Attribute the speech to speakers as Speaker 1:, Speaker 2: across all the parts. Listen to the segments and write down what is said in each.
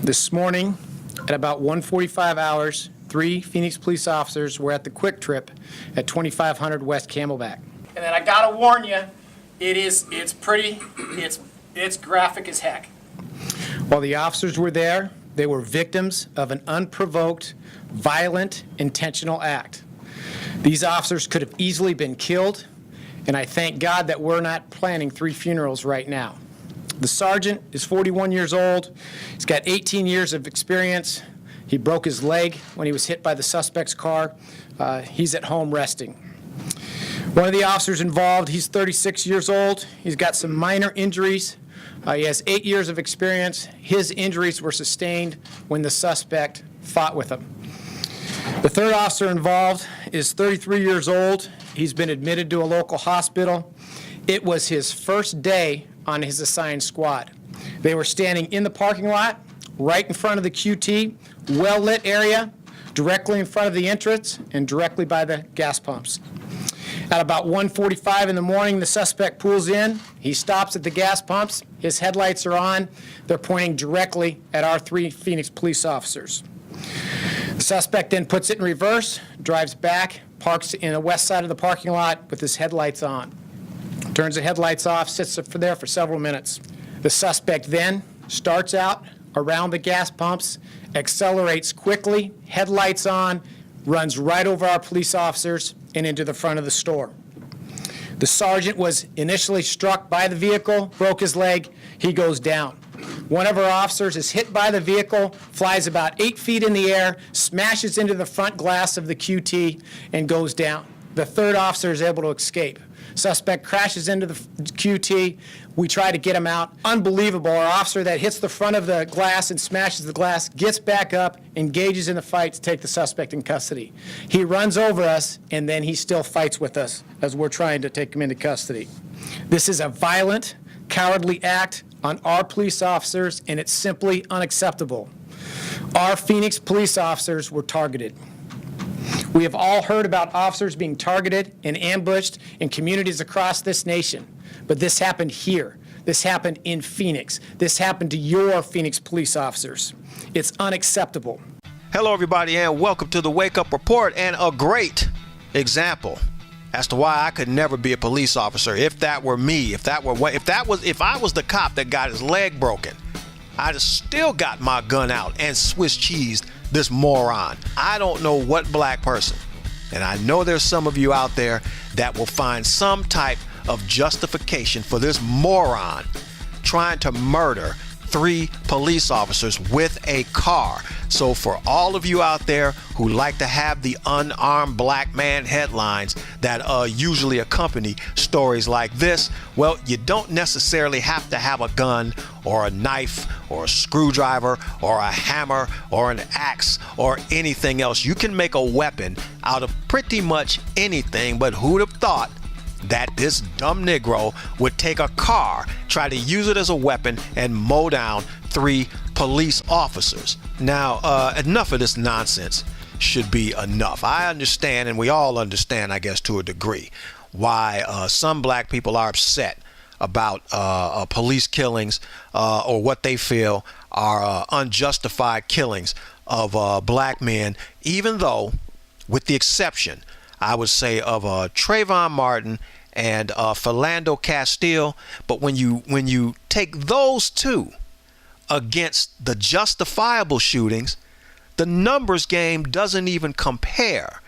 Speaker 1: This morning, at about 1:45 hours, 3 Phoenix police officers were at the Quick Trip at 2500 West Camelback. And then I gotta warn you, it's graphic as heck. While the officers were there, they were victims of an unprovoked, violent, intentional act. These officers could have easily been killed, and I thank God that we're not planning 3 funerals right now. The sergeant is 41 years old. He's got 18 years of experience. He broke his leg when he was hit by the suspect's car. He's at home resting. One of the officers involved, he's 36 years old. He's got some minor injuries. He has 8 years of experience. His injuries were sustained when the suspect fought with him. The third officer involved is 33 years old. He's been admitted to a local hospital. It was his first day on his assigned squad. They were standing in the parking lot, right in front of the QT, well-lit area, directly in front of the entrance and directly by the gas pumps. At about 1:45 in the morning, the suspect pulls in. He stops at the gas pumps. His headlights are on. They're pointing directly at our 3 Phoenix police officers. The suspect then puts it in reverse, drives back, parks in the west side of the parking lot with his headlights on. Turns the headlights off, sits there for several minutes. The suspect then starts out around the gas pumps, accelerates quickly, headlights on, runs right over our police officers and into the front of the store. The sergeant was initially struck by the vehicle, broke his leg, he goes down. One of our officers is hit by the vehicle, flies about 8 feet in the air, smashes into the front glass of the QT, and goes down. The third officer is able to escape. Suspect crashes into the QT. We try to get him out. Unbelievable. Our officer that hits the front of the glass and smashes the glass gets back up, engages in the fight to take the suspect in custody. He runs over us, and then he still fights with us as we're trying to take him into custody. This is a violent, cowardly act on our police officers, and it's simply unacceptable. Our Phoenix police officers were targeted. We have all heard about officers being targeted and ambushed in communities across this nation, but this happened here. This happened in Phoenix. This happened to your Phoenix police officers. It's unacceptable.
Speaker 2: Hello, everybody, and welcome to the Wake Up Report, and a great example as to why I could never be a police officer. If that were me, if I was the cop that got his leg broken, I'd have still got my gun out and Swiss cheesed this moron. I don't know what black person, and I know there's some of you out there that will find some type of justification for this moron trying to murder 3 police officers with a car. So for all of you out there who like to have the unarmed black man headlines that usually accompany stories like this, well, you don't necessarily have to have a gun or a knife or a screwdriver or a hammer or an axe or anything else. You can make a weapon out of pretty much anything, but who'd have thought that this dumb Negro would take a car, try to use it as a weapon, and mow down 3 police officers. Now, enough of this nonsense should be enough. I understand, and we all understand, I guess, to a degree, why some black people are upset about police killings or what they feel are unjustified killings of black men, even though, with the exception, I would say, of Trayvon Martin and Philando Castile. But when you take those 2 against the justifiable shootings, the numbers game doesn't even compare.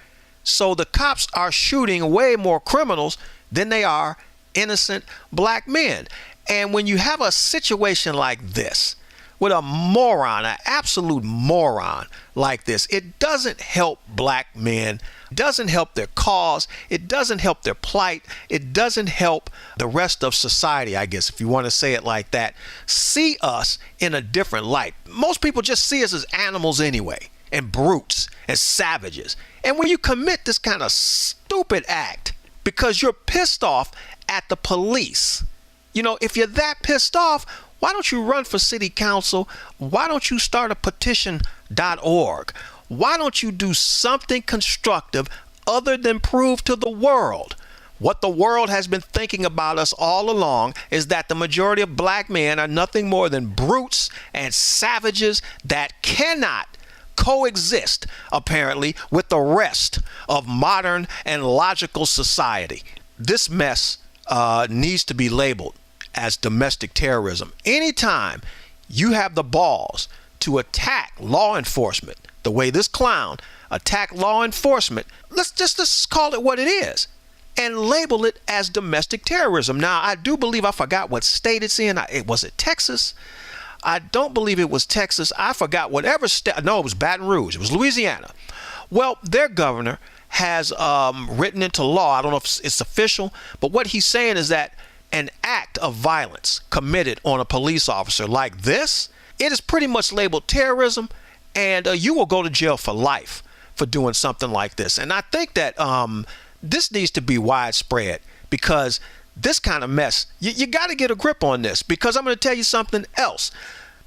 Speaker 2: So the cops are shooting way more criminals than they are innocent black men. And when you have a situation like this, with a moron, an absolute moron like this, it doesn't help black men, doesn't help their cause, it doesn't help their plight, it doesn't help the rest of society, I guess, if you want to say it like that, see us in a different light. Most people just see us as animals anyway, and brutes, and savages. And when you commit this kind of stupid act because you're pissed off at the police, you know, if you're that pissed off, why don't you run for city council? Why don't you start a petition.org? Why don't you do something constructive other than prove to the world What the world has been thinking about us all along is that the majority of black men are nothing more than brutes and savages that cannot coexist, apparently, with the rest of modern and logical society. This mess needs to be labeled as domestic terrorism. Anytime you have the balls to attack law enforcement the way this clown attacked law enforcement, let's call it what it is and label it as domestic terrorism. Now, I do believe, I forgot what state it's in. Was it Texas? I don't believe it was Texas. I forgot whatever state. No, it was Baton Rouge. It was Louisiana. Well, their governor has written into law, I don't know if it's official, but what he's saying is that an act of violence committed on a police officer like this, it is pretty much labeled terrorism, and you will go to jail for life for doing something like this. And I think that this needs to be widespread, because this kind of mess, you got to get a grip on this, because I'm going to tell you something else.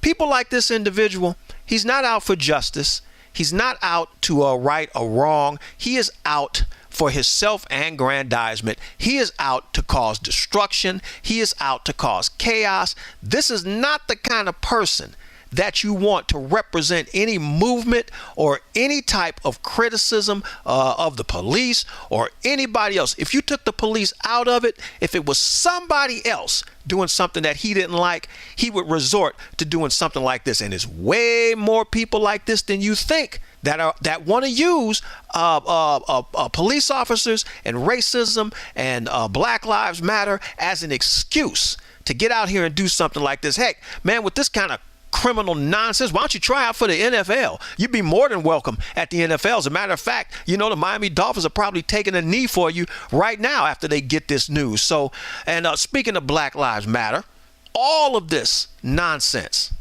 Speaker 2: People like this individual, he's not out for justice. He's not out to right or wrong. He is out for his self-aggrandizement. He is out to cause destruction. He is out to cause chaos. This is not the kind of person that you want to represent any movement or any type of criticism of the police or anybody else. If you took the police out of it, if it was somebody else doing something that he didn't like, he would resort to doing something like this. And there's way more people like this than you think that want to use police officers and racism and Black Lives Matter as an excuse to get out here and do something like this. Heck, man, with this kind of criminal nonsense, why don't you try out for the NFL? You'd be more than welcome at the NFL. As a matter of fact, you know, the Miami Dolphins are probably taking a knee for you right now after they get this news. So, and speaking of Black Lives Matter, all of this nonsense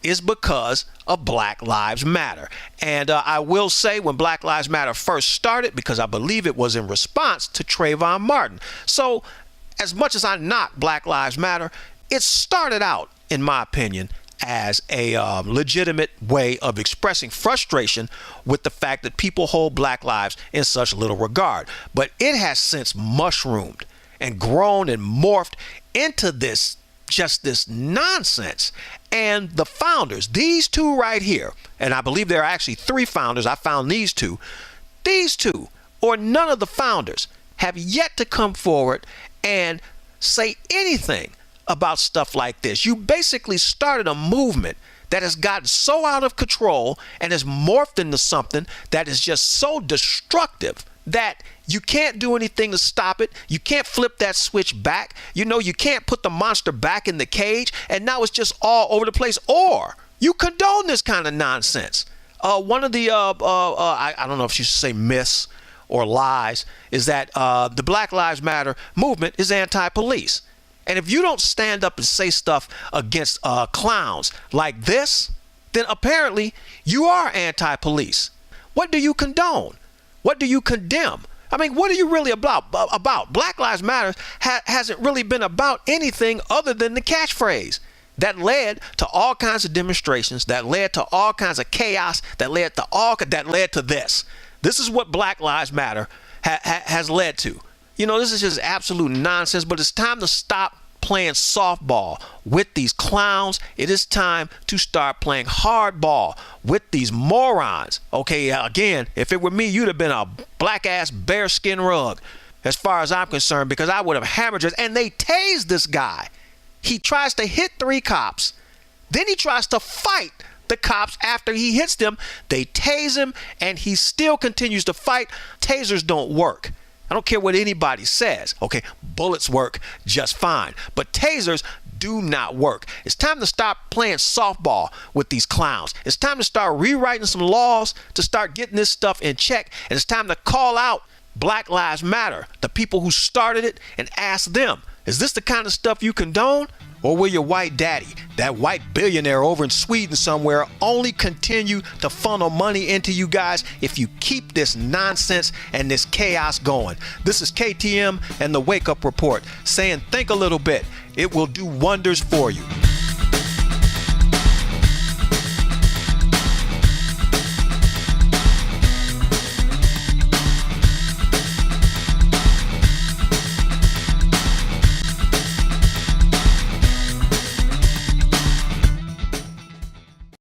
Speaker 2: is because of Black Lives Matter. And I will say, when Black Lives Matter first started, because I believe it was in response to Trayvon Martin. So as much as I knock Black Lives Matter, it started out, in my opinion, as a legitimate way of expressing frustration with the fact that people hold black lives in such little regard. But it has since mushroomed and grown and morphed into this nonsense. And the founders, these two right here, and I believe there are actually three founders, I found these two, or none of the founders, have yet to come forward and say anything about stuff like this. You basically started a movement that has gotten so out of control and has morphed into something that is just so destructive that you can't do anything to stop it. You can't flip that switch back. You know, you can't put the monster back in the cage, and now it's just all over the place. Or you condone this kind of nonsense. One of the, I don't know if you should say myths or lies, is that the Black Lives Matter movement is anti-police. And if you don't stand up and say stuff against clowns like this, then apparently you are anti-police. What do you condone? What do you condemn? I mean, what are you really about? Black Lives Matter hasn't really been about anything other than the catchphrase that led to all kinds of demonstrations, that led to all kinds of chaos, that led to this. This is what Black Lives Matter has led to. You know, this is just absolute nonsense, but it's time to stop playing softball with these clowns. It is time to start playing hardball with these morons. Okay, again, if it were me, you'd have been a black-ass bearskin rug, as far as I'm concerned, because I would have hammered it. And they tased this guy. He tries to hit 3 cops. Then he tries to fight the cops after he hits them. They tase him, and he still continues to fight. Tasers don't work. I don't care what anybody says. Okay, bullets work just fine, but tasers do not work. It's time to stop playing softball with these clowns. It's time to start rewriting some laws to start getting this stuff in check. And it's time to call out Black Lives Matter, the people who started it, and ask them, is this the kind of stuff you condone? Or will your white daddy, that white billionaire over in Sweden somewhere, only continue to funnel money into you guys if you keep this nonsense and this chaos going? This is KTM and the Wake Up Report saying, think a little bit. It will do wonders for you.